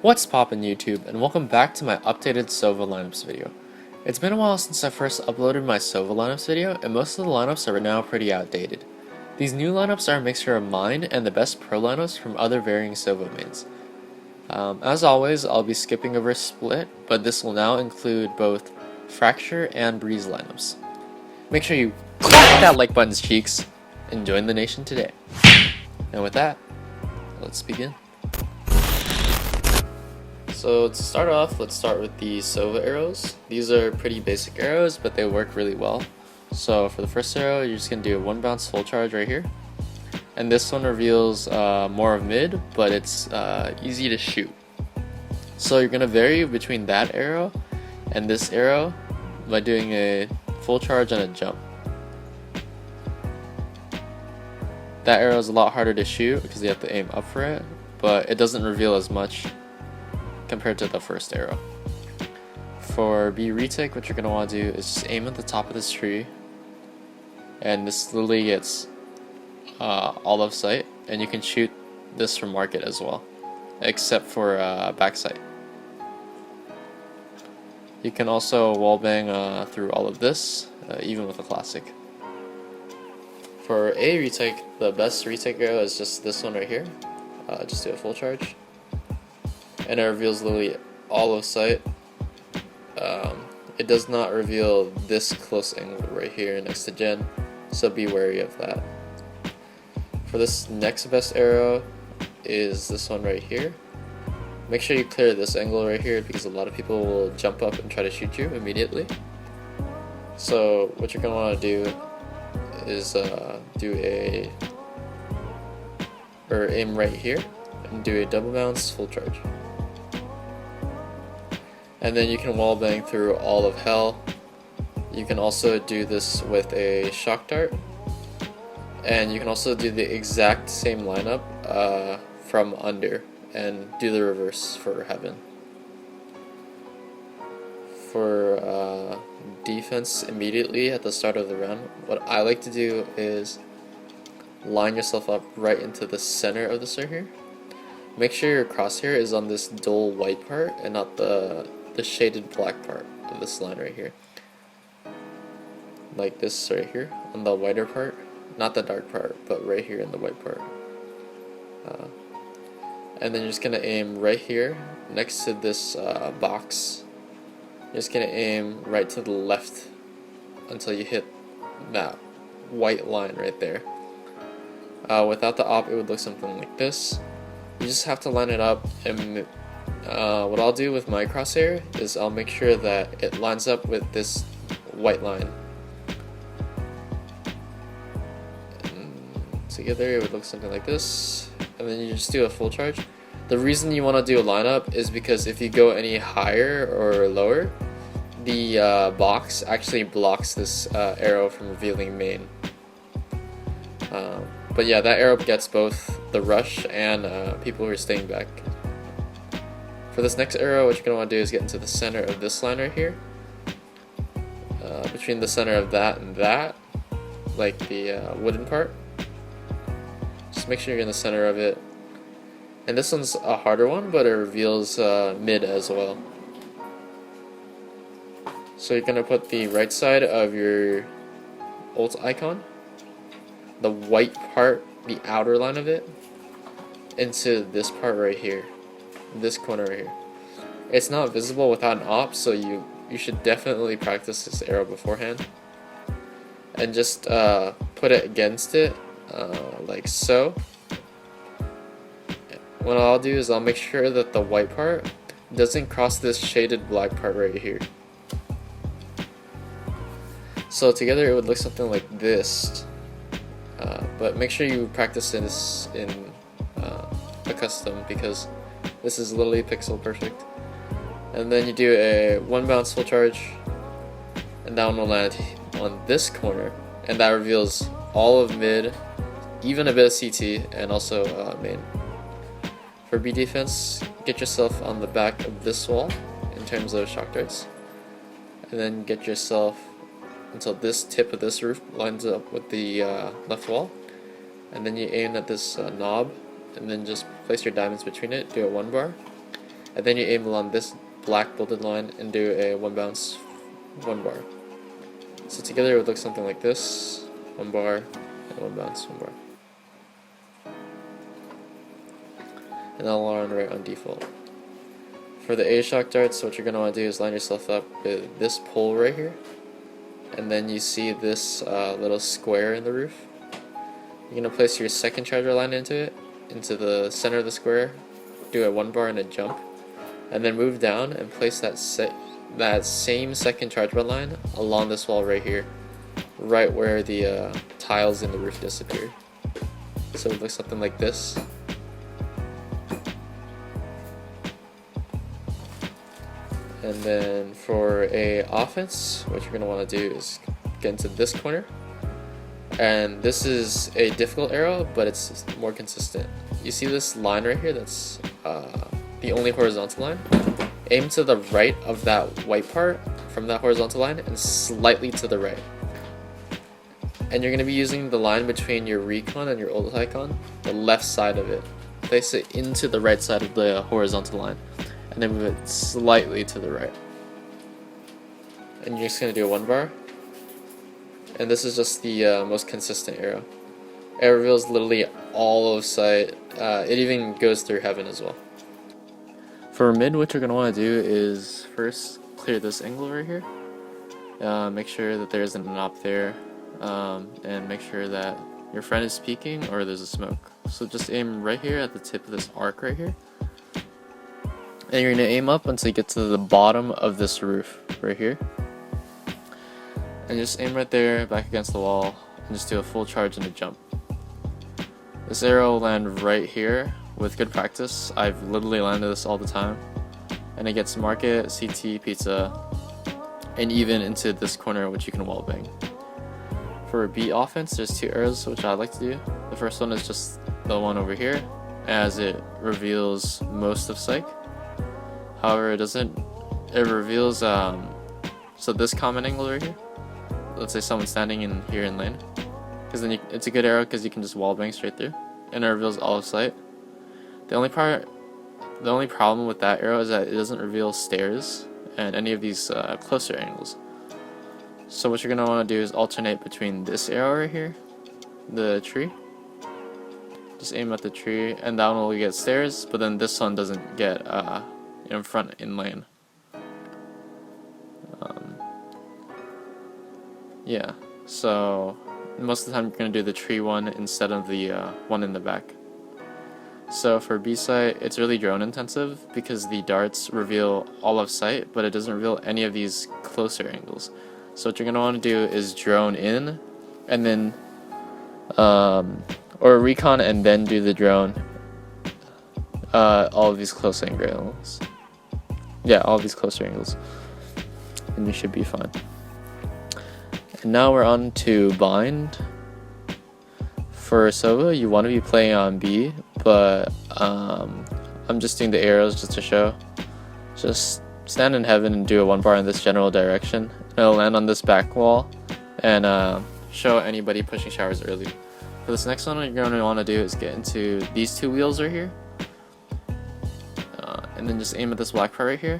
What's poppin' YouTube, and welcome back to my updated Sova lineups video. It's been a while since I first uploaded my Sova lineups video, and most of the lineups are now pretty outdated. These new lineups are a mixture of mine and the best pro lineups from other varying Sova mains. As always, I'll be skipping over Split, but this will now include both Fracture and Breeze lineups. Make sure you clap that like button's cheeks, and join the nation today. And with that, let's begin. So to start off, let's start with the Sova arrows. These are pretty basic arrows, but they work really well. So for the first arrow, you're just going to do a 1 bounce full charge right here. And this one reveals more of mid, but it's easy to shoot. So you're going to vary between that arrow and this arrow by doing a full charge and a jump. That arrow is a lot harder to shoot because you have to aim up for it, but it doesn't reveal as much compared to the first arrow. For B retake, what you're going to want to do is just aim at the top of this tree, and this literally gets all of sight, and you can shoot this from market as well, except for backside. You can also wallbang through all of this, even with a classic. For A retake, the best retake arrow is just this one right here. Just do a full charge, and it reveals literally all of sight. It does not reveal this close angle right here next to Gen, so be wary of that. For this next best arrow is this one right here. Make sure you clear this angle right here because a lot of people will jump up and try to shoot you immediately. So what you're going to want to do is aim right here and do a double bounce full charge. And then you can wallbang through all of hell. You can also do this with a shock dart, and you can also do the exact same lineup from under and do the reverse for heaven. For defense immediately at the start of the round, what I like to do is line yourself up right into the center of the star here. Make sure your crosshair is on this dull white part and not the shaded black part of this line right here. Like this right here on the whiter part, not the dark part, but right here in the white part. And then you're just gonna aim right here next to this box. You're just gonna aim right to the left until you hit that white line right there. Without the op, it would look something like this. You just have to line it up, and what I'll do with my crosshair is I'll make sure that it lines up with this white line. And together it would look something like this, and then you just do a full charge. The reason you want to do a lineup is because if you go any higher or lower, the box actually blocks this arrow from revealing main. But yeah, that arrow gets both the rush and people who are staying back. For this next arrow, what you're going to want to do is get into the center of this line right here. Between the center of that and that, like the wooden part. Just make sure you're in the center of it. And this one's a harder one, but it reveals mid as well. So you're going to put the right side of your ult icon, the white part, the outer line of it, into this part right here, this corner right here. It's not visible without an op, so you should definitely practice this arrow beforehand, and just put it against it like so. What I'll do is I'll make sure that the white part doesn't cross this shaded black part right here. So together it would look something like this. But make sure you practice this in a custom because this is literally pixel perfect. And then you do a 1 bounce full charge, and that one will land on this corner, and that reveals all of mid, even a bit of CT, and also main. For B defense, get yourself on the back of this wall in terms of shock darts, and then get yourself until this tip of this roof lines up with the left wall, and then you aim at this knob, and then just place your diamonds between it, do a 1 bar, and then you aim along this black bolded line and do a 1 bounce 1 bar. So together it would look something like this: 1 bar and 1 bounce 1 bar. And that'll run right on default. For the A-shock darts, what you're going to want to do is line yourself up with this pole right here, and then you see this little square in the roof. You're going to place your second charger line into it, into the center of the square, do a 1 bar and a jump, and then move down and place that same second charge bar line along this wall right here, right where the tiles in the roof disappear. So it looks something like this. And then for a offense, what you're going to want to do is get into this corner. And this is a difficult arrow, but it's more consistent. You see this line right here that's the only horizontal line? Aim to the right of that white part from that horizontal line and slightly to the right. And you're going to be using the line between your Recon and your old Icon, the left side of it. Place it into the right side of the horizontal line, and then move it slightly to the right. And you're just going to do a 1 bar. And this is just the most consistent arrow. It reveals literally all of sight. It even goes through heaven as well. For mid, what you're going to want to do is first clear this angle right here. Make sure that there isn't an op there. And make sure that your friend is peeking or there's a smoke. So just aim right here at the tip of this arc right here. And you're going to aim up until you get to the bottom of this roof right here. And just aim right there, back against the wall, and just do a full charge and a jump. This arrow will land right here. With good practice, I've literally landed this all the time. And it gets market, CT, pizza, and even into this corner, which you can wall bang. For a beat offense, there's 2 arrows which I like to do. The first one is just the one over here, as it reveals most of Psych. However, it reveals so this common angle right here. Let's say someone's standing in here in lane, because then it's a good arrow because you can just wall bang straight through, and it reveals all of sight. The only problem with that arrow is that it doesn't reveal stairs and any of these closer angles. So what you're gonna want to do is alternate between this arrow right here, the tree. Just aim at the tree, and that one will get stairs, but then this one doesn't get in front in lane. Yeah, so most of the time you're going to do the tree one instead of the one in the back. So for B site, it's really drone intensive because the darts reveal all of sight, but it doesn't reveal any of these closer angles. So what you're going to want to do is drone in, and then or recon and then do the drone. All of these close angles. Yeah, all of these closer angles, and you should be fine. And now we're on to bind. For Sova, you want to be playing on B, but I'm just doing the arrows just to show. Just stand in heaven and do a 1 bar in this general direction. It'll land on this back wall and show anybody pushing showers early. For this next one, what you're going to want to do is get into these 2 wheels right here. And then just aim at this black part right here.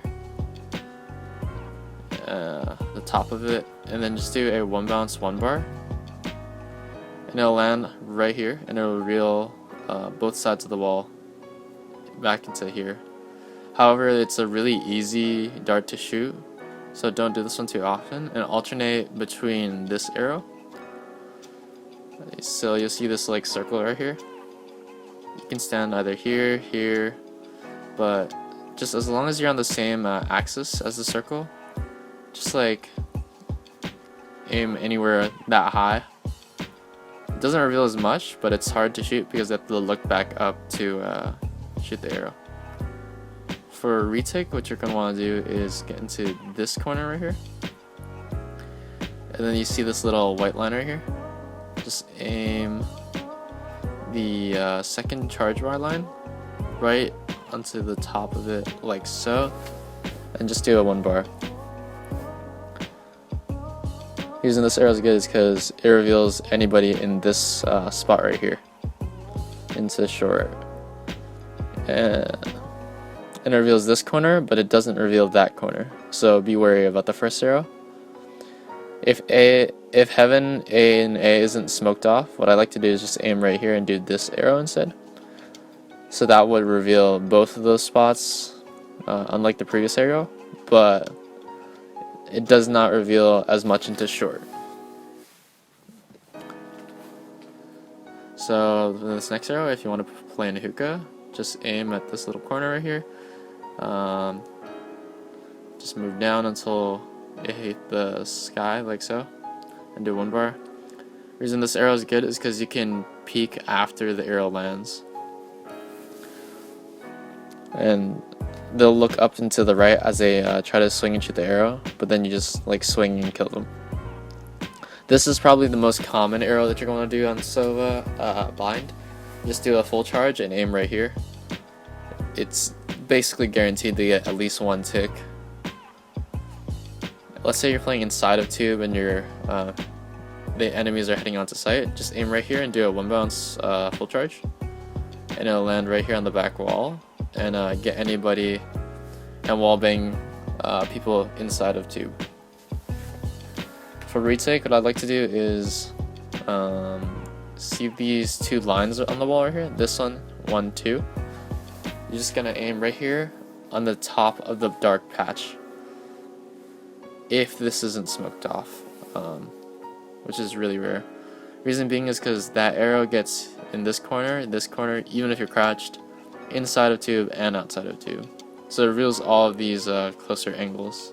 The top of it, and then just do a 1 bounce 1 bar, and it'll land right here, and it'll reveal both sides of the wall back into here. However, it's a really easy dart to shoot, so don't do this one too often, and alternate between this arrow. So you'll see this like circle right here. You can stand either here, here, but just as long as you're on the same axis as the circle, just like aim anywhere that high. It doesn't reveal as much, but it's hard to shoot because you have to look back up to shoot the arrow. For retake, what you're going to want to do is get into this corner right here, and then you see this little white line right here. Just aim the second charge bar line right onto the top of it like so, and just do a 1 bar. Using this arrow is good because it reveals anybody in this spot right here into short. And and it reveals this corner, but it doesn't reveal that corner. So be wary about the first arrow. If heaven, A, and A isn't smoked off, what I like to do is just aim right here and do this arrow instead. So that would reveal both of those spots, unlike the previous arrow, but it does not reveal as much into short. So this next arrow, if you want to play in a hookah, just aim at this little corner right here. Just move down until it hit the sky, like so, and do 1 bar. The reason this arrow is good is because you can peek after the arrow lands. And they'll look up and to the right as they try to swing and shoot the arrow, but then you just like swing and kill them. This is probably the most common arrow that you're going to do on Sova blind. Just do a full charge and aim right here. It's basically guaranteed to get at least 1 tick. Let's say you're playing inside of tube and the enemies are heading onto site. Just aim right here and do a 1 bounce full charge, and it'll land right here on the back wall and get anybody and wallbang people inside of tube. For retake, what I'd like to do is see these 2 lines on the wall right here. This one, 1, 2. You're just gonna aim right here on the top of the dark patch. If this isn't smoked off, which is really rare. Reason being is because that arrow gets in this corner, even if you're crouched, inside of tube and outside of tube. So it reveals all of these closer angles.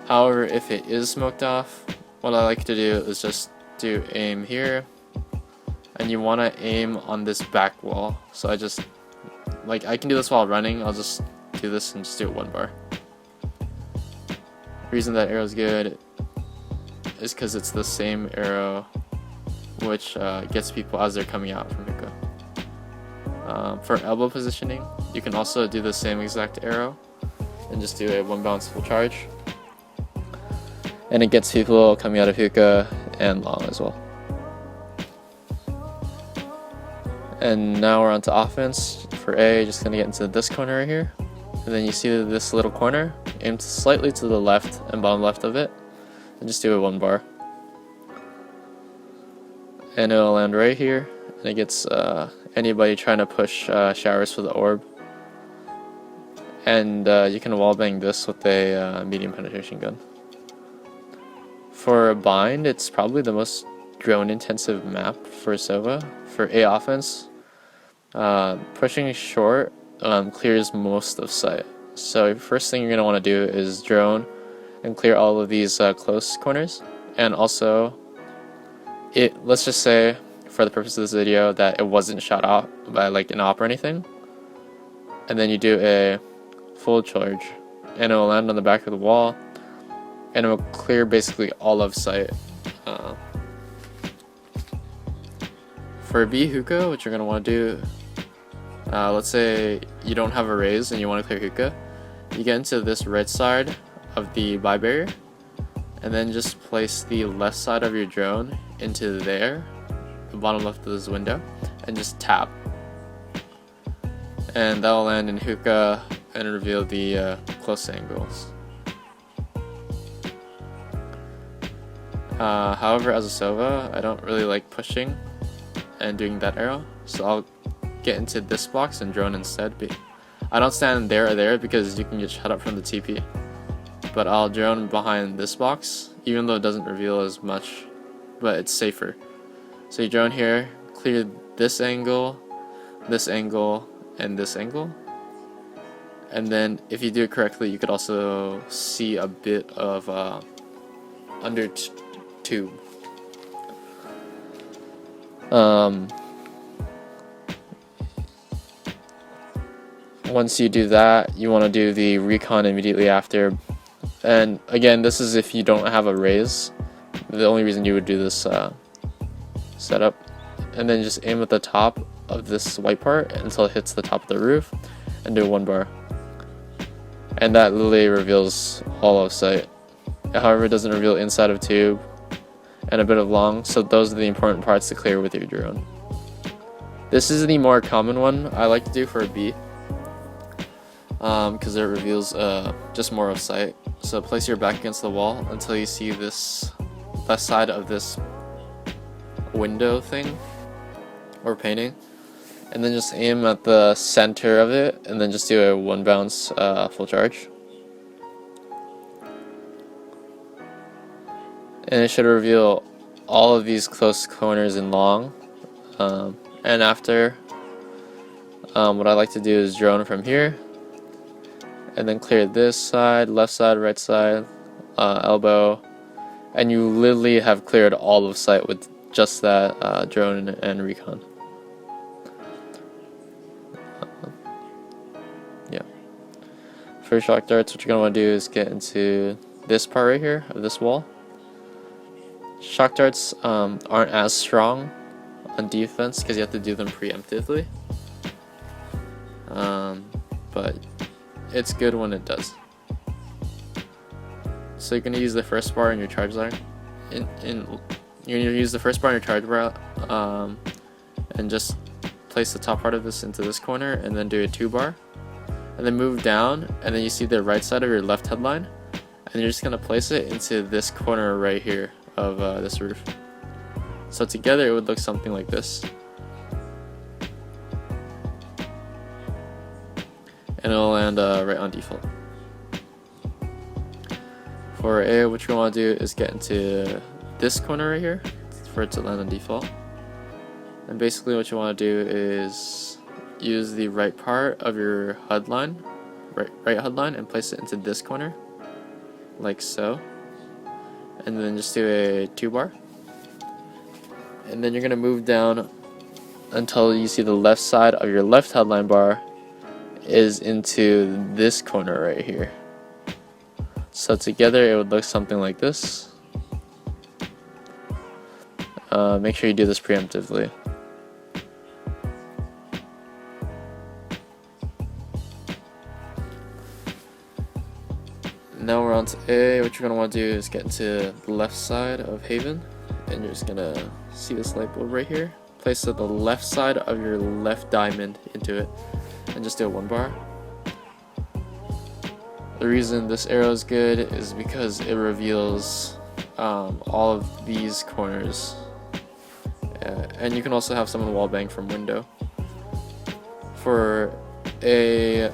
However, if it is smoked off, what I like to do is just do aim here, and you want to aim on this back wall. So I just, like, I can do this while running. I'll just do this and just do it 1 bar. The reason that arrow is good is because it's the same arrow which gets people as they're coming out from hookah. For elbow positioning, you can also do the same exact arrow and just do a 1 bounce full charge, and it gets people coming out of hookah and long as well. And now we're on to offense. For A, just gonna get into this corner right here, and then you see this little corner, aim slightly to the left and bottom left of it, and just do a 1 bar, and it'll land right here, and it gets anybody trying to push showers for the orb. And you can wallbang this with a medium penetration gun. For a bind, it's probably the most drone intensive map for Sova. For A offense, pushing short clears most of sight. So first thing you're going to want to do is drone and clear all of these close corners. And also, let's just say, for the purpose of this video, that it wasn't shot off by like an op or anything. And then you do a full charge, and it will land on the back of the wall, and it will clear basically all of sight. For B hookah, what you're going to want to do, let's say you don't have a raise and you want to clear hookah, you get into this right side of the buy barrier, and then just place the left side of your drone into there, the bottom left of this window, and just tap. And that will land in hookah and reveal the close angles. However, as a Sova, I don't really like pushing and doing that arrow, so I'll get into this box and drone instead. I don't stand there or there because you can get shot up from the TP, but I'll drone behind this box, even though it doesn't reveal as much, but it's safer. So you drone here, clear this angle, and this angle, and then if you do it correctly, you could also see a bit of under tube. Once you do that, you want to do the recon immediately after. And again, this is if you don't have a raise. The only reason you would do this setup. And then just aim at the top of this white part until it hits the top of the roof, and do 1 bar. And that literally reveals all of sight. However, it doesn't reveal inside of tube and a bit of long, so those are the important parts to clear with your drone. This is the more common one I like to do for a B. because it reveals just more of sight. So place your back against the wall until you see this left side of this window thing or painting, and then just aim at the center of it, and then just do a 1 bounce full charge. And it should reveal all of these close corners and long. And after, what I like to do is drone from here, and then clear this side, left side, right side, elbow, and you literally have cleared all of sight with just that drone and recon. Yeah. For shock darts, what you're gonna want to do is get into this part right here of this wall. Shock darts aren't as strong on defense because you have to do them preemptively, but it's good when it does. So you're going to use the first bar in your charge line. You're going to use the first bar in your charge bar, and just place the top part of this into this corner, and then do a 2 bar, and then move down, and then you see the right side of your left headline, and you're just going to place it into this corner right here of this roof. So together it would look something like this, and it'll land right on default. For A, what you want to do is get into this corner right here for it to land on default. And basically what you want to do is use the right part of your HUD line, right HUD line, and place it into this corner, like so. And then just do a 2 bar. And then you're going to move down until you see the left side of your left headline bar is into this corner right here. So together it would look something like this. Make sure you do this preemptively. Now we're on to A. What you're going to want to do is get into the left side of Haven, and you're just going to see this light bulb right here. Place it the left side of your left diamond into it, and just do a 1 bar. The reason this arrow is good is because it reveals all of these corners, and you can also have someone wallbang from window. For a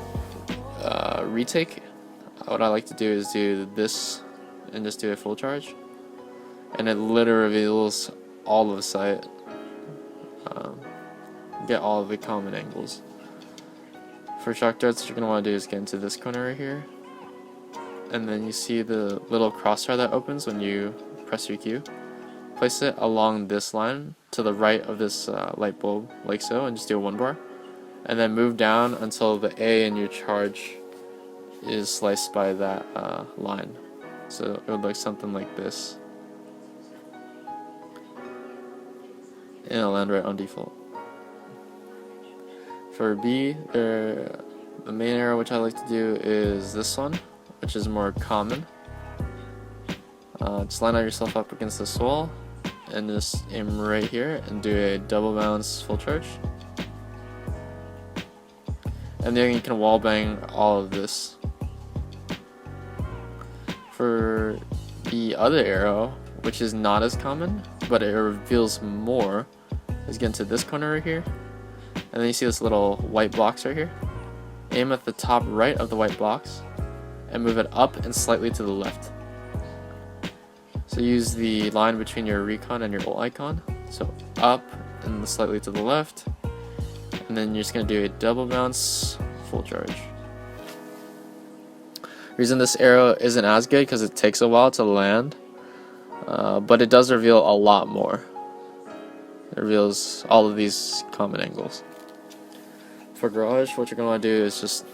retake, what I like to do is do this and just do a full charge, and it literally reveals all of sight. Get all of the common angles. For shock darts, what you're going to want to do is get into this corner right here, and then you see the little crosshair that opens when you press your Q. Place it along this line to the right of this light bulb, like so, and just do a 1 bar, and then move down until the A in your charge is sliced by that line. So it would look something like this, and it'll land right on default. For B, the main arrow which I like to do is this one, which is more common. Just line yourself up against this wall and just aim right here and do a double bounce full charge. And then you can wallbang all of this. For the other arrow, which is not as common, but it reveals more, is get into this corner right here. And then you see this little white box right here. Aim at the top right of the white box and move it up and slightly to the left. So use the line between your recon and your ult icon. So up and slightly to the left. And then you're just going to do a double bounce full charge. Reason this arrow isn't as good because it takes a while to land, but it does reveal a lot more. It reveals all of these common angles. For garage, what you're going to want to do is just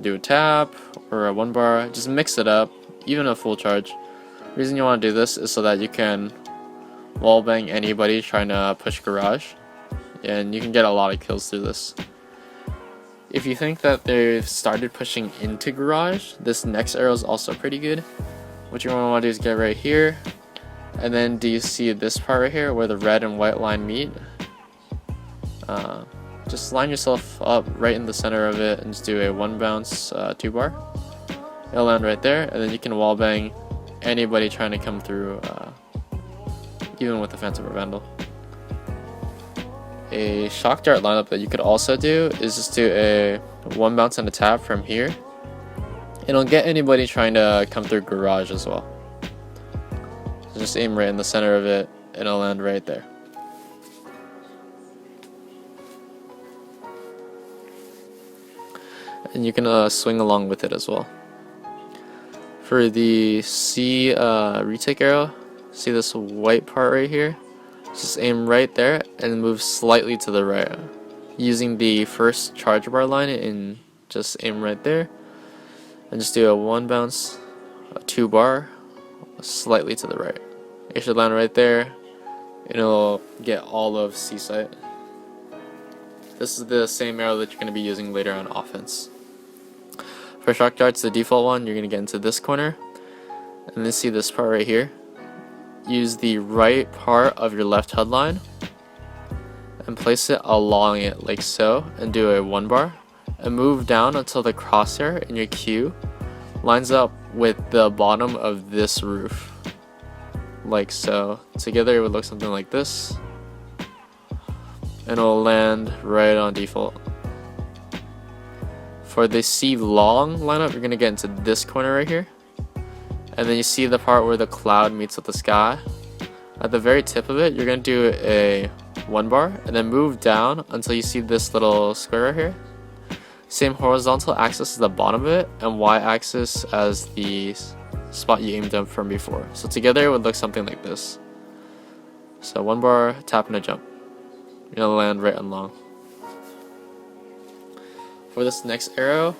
do a tap or a 1 bar, just mix it up, even a full charge. The reason you want to do this is so that you can wallbang anybody trying to push garage, and you can get a lot of kills through this. If you think that they've started pushing into garage, this next arrow is also pretty good. What you want to do is get right here, and then do you see this part right here where the red and white line meet? just line yourself up right in the center of it and just do a 1 bounce 2 bar. It'll land right there, and then you can wall bang anybody trying to come through, even with the Phantom or Vandal. A shock dart lineup that you could also do is just do a 1 bounce and a tap from here. It'll get anybody trying to come through garage as well. So just aim right in the center of it, and it'll land right there. And you can swing along with it as well. For the C retake arrow, see this white part right here? Just aim right there and move slightly to the right. Using the first charge bar line and just aim right there. And just do a 1 bounce, a 2 bar, slightly to the right. It should land right there, and it'll get all of C site. This is the same arrow that you're going to be using later on offense. For shock darts, the default one, you're going to get into this corner, and then see this part right here. Use the right part of your left HUD line and place it along it like so, and do a 1 bar, and move down until the crosshair in your Q lines up with the bottom of this roof, like so. Together it would look something like this, and it'll land right on default. For the C long lineup, you're going to get into this corner right here, and then you see the part where the cloud meets with the sky. At the very tip of it, you're going to do a 1 bar, and then move down until you see this little square right here. Same horizontal axis as the bottom of it, and Y axis as the spot you aimed up from before. So together it would look something like this. So 1 bar, tap, and a jump. You're going to land right and long. For this next arrow,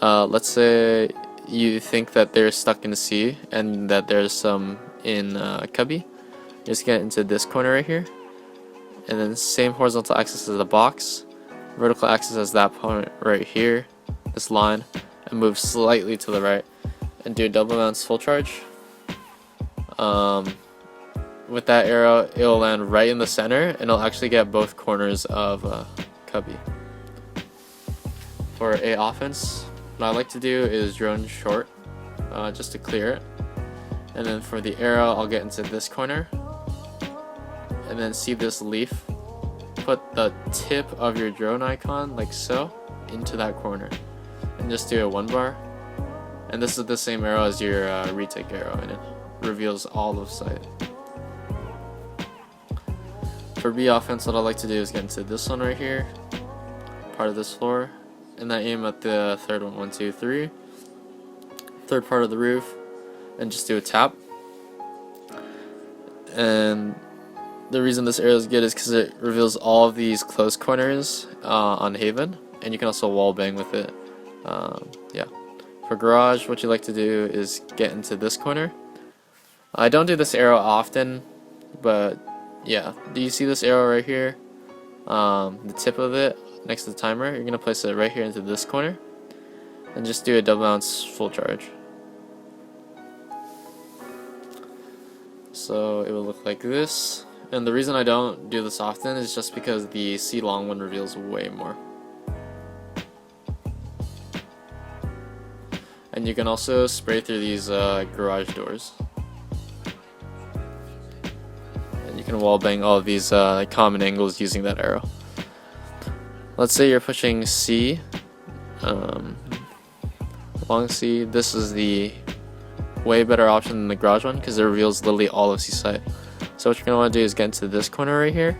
let's say you think that they're stuck in C and that there's some in Cubby. Just get into this corner right here, and then same horizontal axis as the box, vertical axis as that point right here, this line, and move slightly to the right, and do a double bounce full charge. With that arrow, it'll land right in the center, and it'll actually get both corners of Cubby. For a offense, what I like to do is drone short, just to clear it. And then for the arrow, I'll get into this corner, and then see this leaf. Put the tip of your drone icon, like so, into that corner, and just do a 1 bar. And this is the same arrow as your retake arrow, and it reveals all of sight. For B offense, what I like to do is get into this one right here, part of this floor, and then aim at the third one, 1, 2, 3, third part of the roof, and just do a tap. And the reason this arrow is good is because it reveals all of these close corners on Haven, and you can also wall bang with it. Yeah. For garage, what you like to do is get into this corner. I don't do this arrow often, but yeah. Do you see this arrow right here? The tip of it next to the timer, you're going to place it right here into this corner, and just do a double bounce full charge. So it will look like this. And the reason I don't do this often is just because the C long one reveals way more. And you can also spray through these garage doors. And you can wall bang all of these common angles using that arrow. Let's say you're pushing C, long C. This is the way better option than the garage one because it reveals literally all of C site. So what you're going to want to do is get into this corner right here,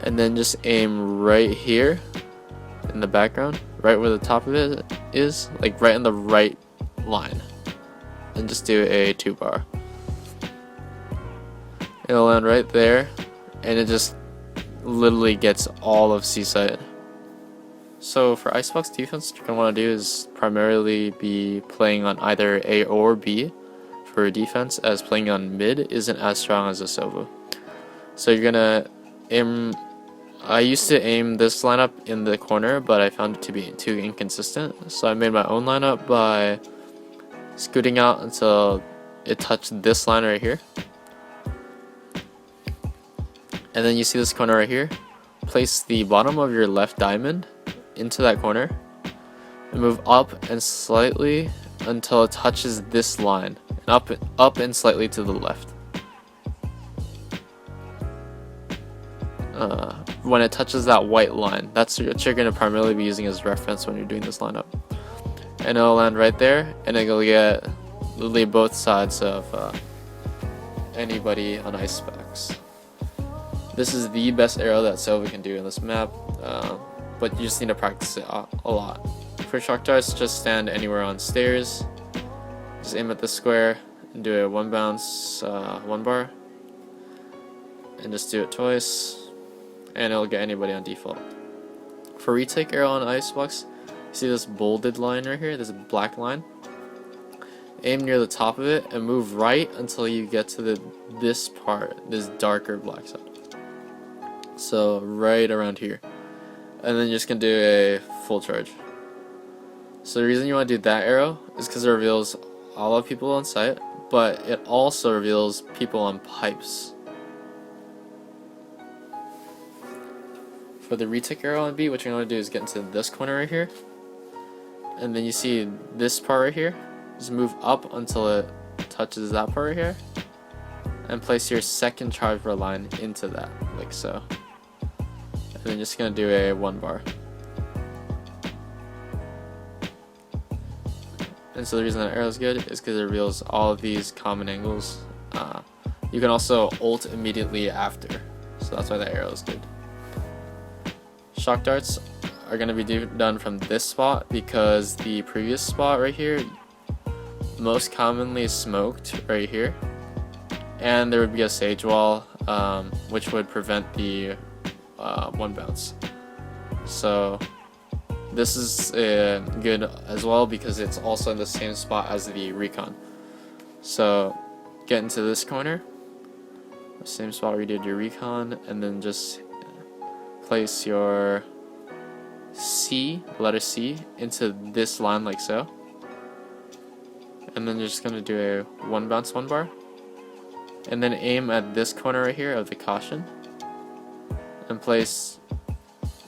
and then just aim right here in the background, right where the top of it is, like right in the right line, and just do a 2 bar. It'll land right there, and it just literally gets all of C site. So for Icebox defense, what you're going to want to do is primarily be playing on either A or B for defense, as playing on mid isn't as strong as a Sova. So you're going to aim. I used to aim this lineup in the corner, but I found it to be too inconsistent. So I made my own lineup by scooting out until it touched this line right here. And then you see this corner right here. place the bottom of your left diamond into that corner and move up and slightly until it touches this line, and up and slightly to the left. When it touches that white line, that's what you're going to primarily be using as reference when you're doing this lineup. And it'll land right there, and it'll get literally both sides of anybody on Icebox. This is the best arrow that Sova can do in this map, but you just need to practice it a lot. For shock darts, just stand anywhere on stairs, just aim at the square, and do a 1 bounce, 1 bar, and just do it twice, and it'll get anybody on default. For retake arrow on Icebox, see this bolded line right here, this black line? Aim near the top of it and move right until you get to this part, this darker black side. So right around here. And then you're just going to do a full charge. So the reason you want to do that arrow is because it reveals a lot of people on site, but it also reveals people on pipes. For the retake arrow on B, what you're going to do is get into this corner right here. And then you see this part right here. Just move up until it touches that part right here. And place your second charge bar line into that, like so. And then just going to do a 1 bar. And so the reason that arrow is good is because it reveals all of these common angles. You can also ult immediately after, so that's why that arrow is good. Shock darts are going to be done from this spot because the previous spot right here most commonly smoked right here, and there would be a sage wall which would prevent the 1 bounce. So this is good as well because it's also in the same spot as the Recon. So get into this corner, same spot where you did your Recon, and then just place your letter C into this line like so. And then you're just going to do a 1 bounce 1 bar. And then aim at this corner right here of the caution. And place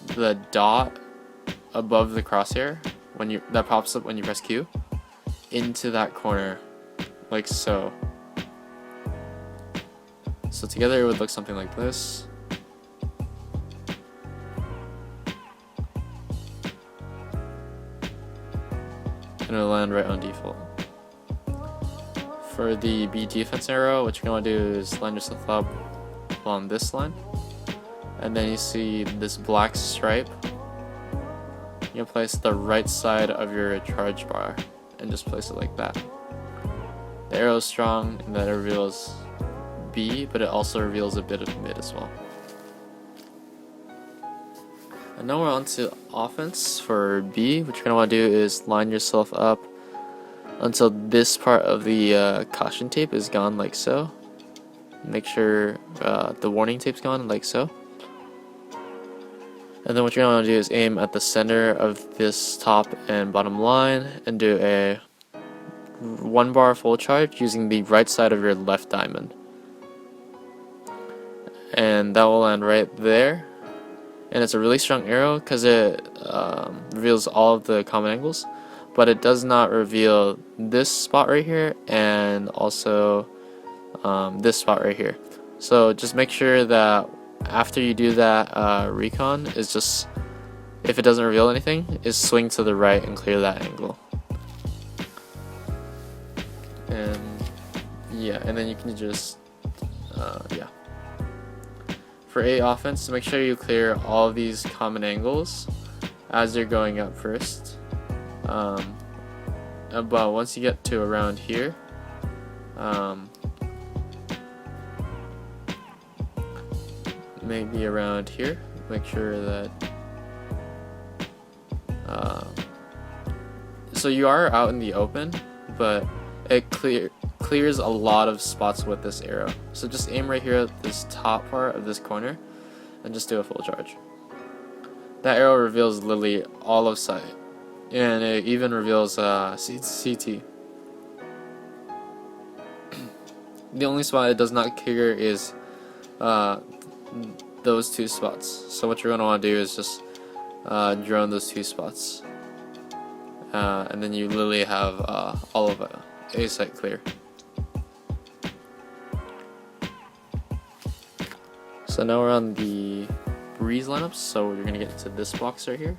the dot above the crosshair that pops up when you press Q into that corner like so. So together it would look something like this. And it'll land right on default. For the B defense arrow, what you're going to do is line yourself up along this line. And then you see this black stripe. You place the right side of your charge bar and just place it like that. The arrow is strong and that it reveals B, but it also reveals a bit of mid as well. And now we're on to offense. For B, what you're going to want to do is line yourself up until this part of the caution tape is gone like so. Make sure the warning tape's gone like so. And then what you're going to want to do is aim at the center of this top and bottom line and do a 1 bar full charge using the right side of your left diamond. And that will land right there. And it's a really strong arrow because it reveals all of the common angles, but it does not reveal this spot right here and also this spot right here. So just make sure that after you do that recon is just, if it doesn't reveal anything, is swing to the right and clear that angle. And yeah, and then you can just yeah. For A offense, make sure you clear all of these common angles as you're going up first. But once you get to around here, maybe around here, make sure that so you are out in the open, but it clears a lot of spots with this arrow. So just aim right here at this top part of this corner and just do a full charge. That arrow reveals literally all of sight, and it even reveals CT. The only spot it does not clear is the those two spots. So what you're going to want to do is just drone those two spots. And then you literally have all of a site clear. So now we're on the breeze lineups, so you're gonna get into this box right here,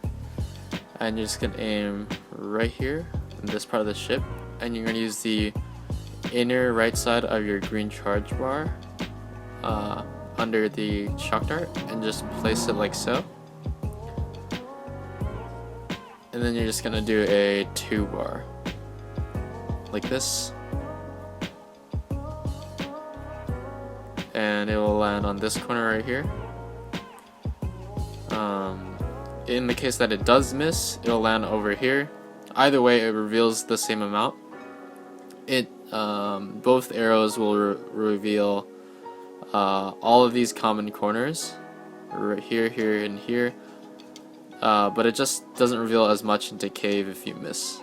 and you're just gonna aim right here in this part of the ship, and you're gonna use the inner right side of your green charge bar under the shock dart and just place it like so. And then you're just gonna do a 2 bar like this, and it will land on this corner right here. In the case that it does miss, it will land over here. Either way, it reveals the same amount. Both arrows will reveal all of these common corners, right here, here, and here. But it just doesn't reveal as much into cave if you miss.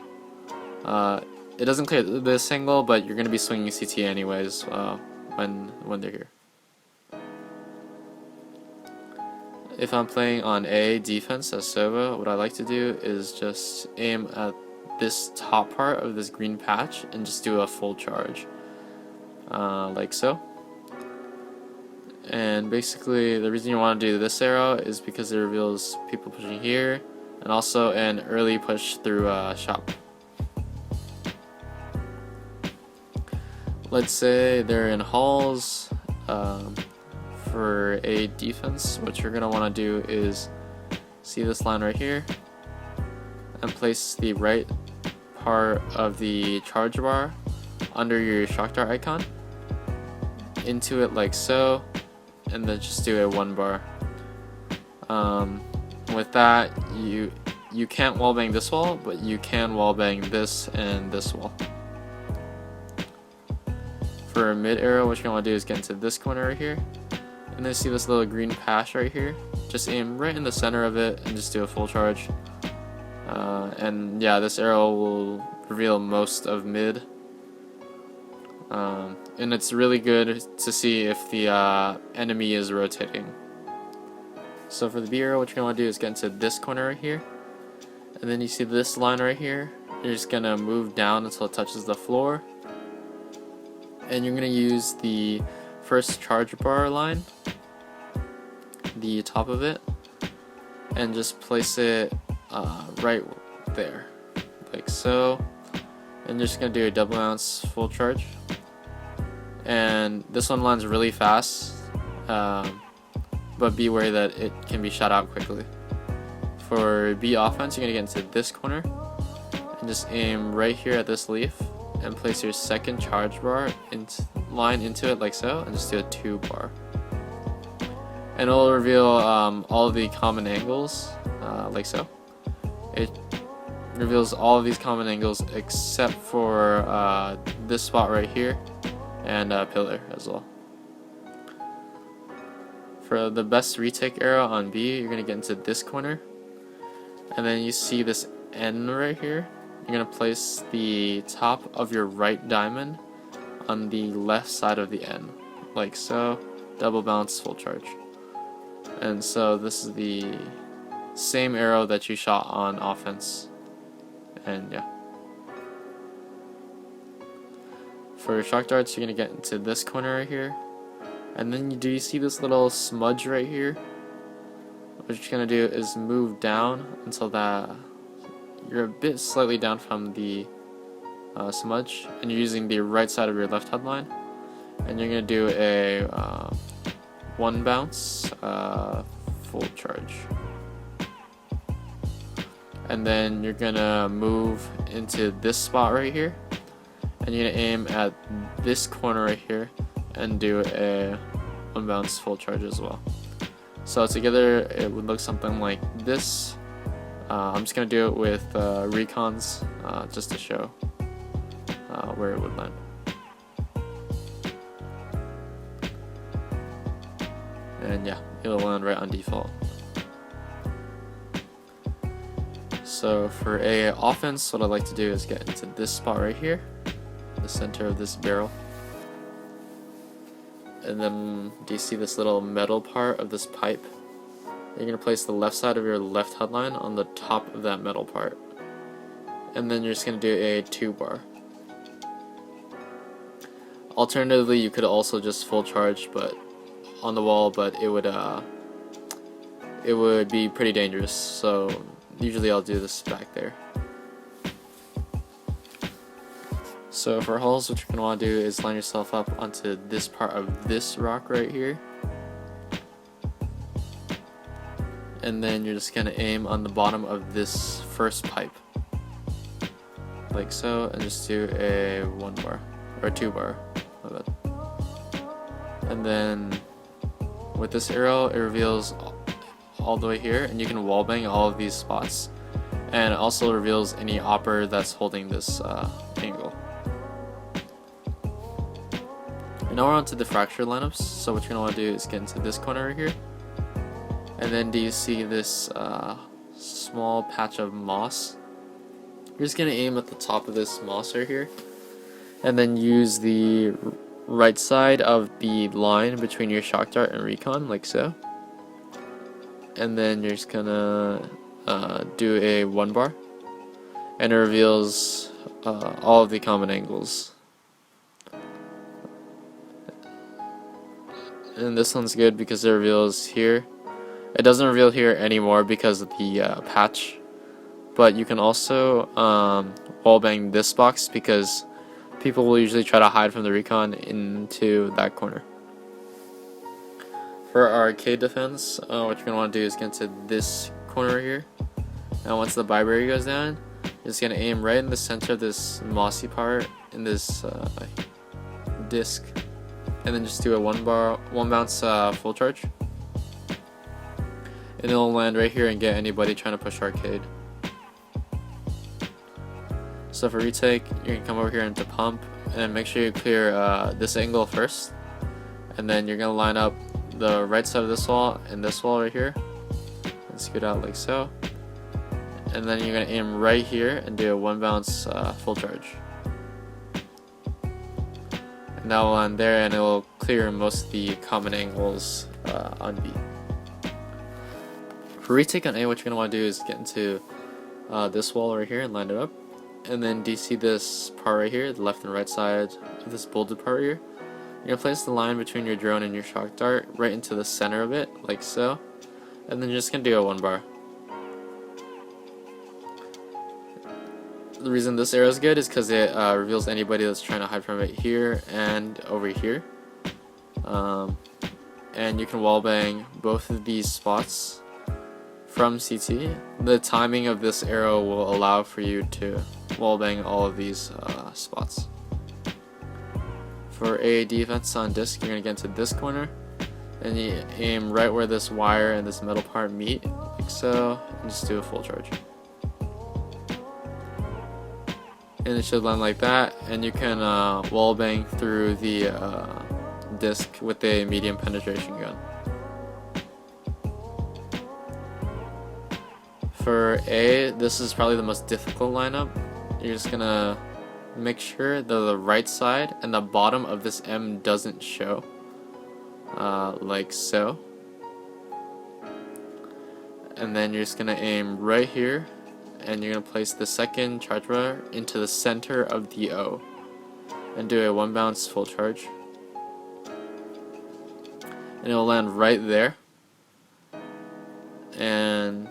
It doesn't clear this angle, but you're going to be swinging CT anyways when they're here. If I'm playing on A defense as Sova, what I like to do is just aim at this top part of this green patch and just do a full charge, like so. And basically the reason you want to do this arrow is because it reveals people pushing here, and also an early push through shop. Let's say they're in halls. For a defense, what you're going to want to do is see this line right here and place the right part of the charge bar under your shock dart icon into it like so, and then just do a 1 bar. With that, you can't wallbang this wall, but you can wallbang this and this wall. For a mid arrow, what you're going to want to do is get into this corner right here, and then see this little green patch right here. Just aim right in the center of it and just do a full charge. And yeah, this arrow will reveal most of mid. And it's really good to see if the enemy is rotating. So for the B arrow, what you're going to do is get into this corner right here, and then you see this line right here. You're just going to move down until it touches the floor, and you're going to use the first charge bar line, the top of it, and just place it right there like so, and you're just gonna do a double ounce full charge. And this one lands really fast, but be wary that it can be shot out quickly. For B offense, you're gonna get into this corner and just aim right here at this leaf and place your second charge bar line into it like so, and just do a 2 bar. And it will reveal all of the common angles like so. It reveals all of these common angles except for this spot right here and pillar as well. For the best retake arrow on B, you're going to get into this corner, and then you see this N right here. You're going to place the top of your right diamond on the left side of the N like so, double bounce full charge. And so this is the same arrow that you shot on offense. And yeah. For shock darts, you're going to get into this corner right here, and then you see this little smudge right here. What you're going to do is move down until that you're a bit slightly down from the smudge, and you're using the right side of your left HUD line, and you're going to do a 1 bounce full charge. And then you're going to move into this spot right here, and you're going to aim at this corner right here and do a 1 bounce full charge as well. So together it would look something like this. I'm just going to do it with Recons just to show where it would land. And yeah, it'll land right on default. So for a offense, what I like to do is get into this spot right here, the center of this barrel, and then do you see this little metal part of this pipe? You're going to place the left side of your left HUD line on the top of that metal part. And then you're just going to do a 2-bar. Alternatively, you could also just full charge but on the wall, but it would be pretty dangerous. So usually I'll do this back there. So for hulls, what you're going to want to do is line yourself up onto this part of this rock right here. And then you're just going to aim on the bottom of this first pipe. Like so, and just do a 1-bar, or a 2-bar. And then with this arrow, it reveals all the way here, and you can wallbang all of these spots. And it also reveals any opper that's holding this angle. And now we're on to the fracture lineups. So what you're going to want to do is get into this corner right here. And then do you see this small patch of moss? You're just going to aim at the top of this moss right here. And then use the right side of the line between your shock dart and recon, like so. And then you're just going to do a 1-bar. And it reveals all of the common angles. And this one's good because it reveals here. It doesn't reveal here anymore because of the patch, but you can also wallbang this box because people will usually try to hide from the recon into that corner. For our arcade defense, what you're going to want to do is get into this corner here, and once the vibrator goes down, you're just going to aim right in the center of this mossy part in this disc, and then just do a 1 bounce full charge. And it'll land right here and get anybody trying to push arcade. So for retake, you can come over here into pump and make sure you clear this angle first. And then you're going to line up the right side of this wall and this wall right here. And scoot out like so. And then you're going to aim right here and do a 1 bounce full charge. And that will land there, and it will clear most of the common angles on B. For retake on A, what you're going to want to do is get into this wall right here and line it up. And then do you see this part right here, the left and right side of this bolded part right here? You're going to place the line between your drone and your shock dart right into the center of it, like so. And then you're just going to do a 1-bar. The reason this arrow is good is because it reveals anybody that's trying to hide from it here and over here. And you can wallbang both of these spots from CT. The timing of this arrow will allow for you to wallbang all of these spots. For a defense on disc, you're going to get into this corner and you aim right where this wire and this metal part meet, like so, and just do a full charge. And it should land like that, and you can wallbang through the disc with a medium penetration gun. For A, this is probably the most difficult lineup. You're just gonna make sure that the right side and the bottom of this M doesn't show, like so. And then you're just gonna aim right here, and you're gonna place the second charge bar into the center of the O, and do a 1 bounce full charge. And it will land right there, and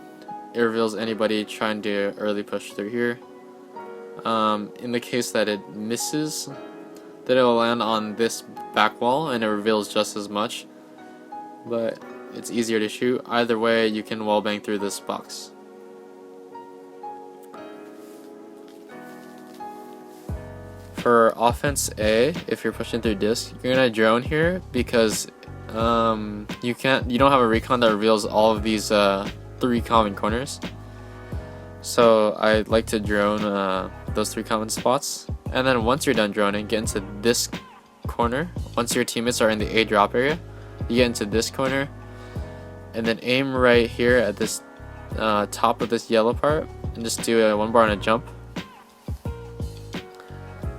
it reveals anybody trying to early push through here. In the case that it misses, then it will land on this back wall and it reveals just as much, but it's easier to shoot. Either way, you can wallbang through this box. For offense A, if you're pushing through disc, you're gonna drone here because you don't have a recon that reveals all of these 3 common corners. So I like to drone those 3 common spots, and then once you're done droning, get into this corner. Once your teammates are in the A drop area, you get into this corner, and then aim right here at this top of this yellow part, and just do a 1 bar and a jump.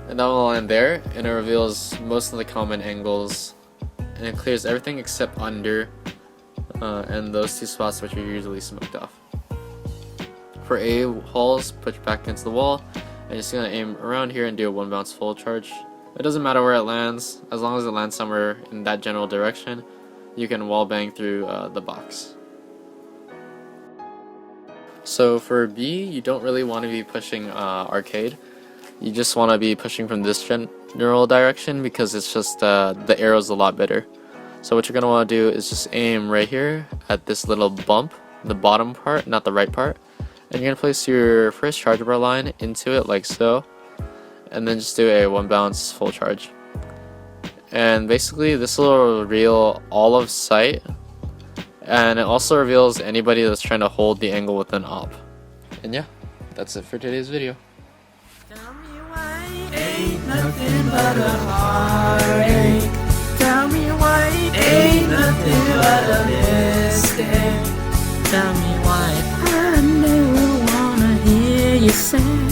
And that will land there, and it reveals most of the common angles and it clears everything except under and those two spots which are usually smoked off. For A halls, put your back against the wall, and you're just gonna aim around here and do a 1 bounce full charge. It doesn't matter where it lands, as long as it lands somewhere in that general direction, you can wall bang through the box. So for B, you don't really want to be pushing arcade. You just want to be pushing from this general direction because it's just the arrow's a lot better. So what you're going to want to do is just aim right here at this little bump, the bottom part, not the right part. And you're going to place your first charge bar line into it like so. And then just do a 1 bounce full charge. And basically this will reveal all of sight. And it also reveals anybody that's trying to hold the angle with an op. And yeah, that's it for today's video. Tell me why ain't nothing but a heartache. Tell me why ain't nothing but a mistake. Tell me why I never wanna hear you say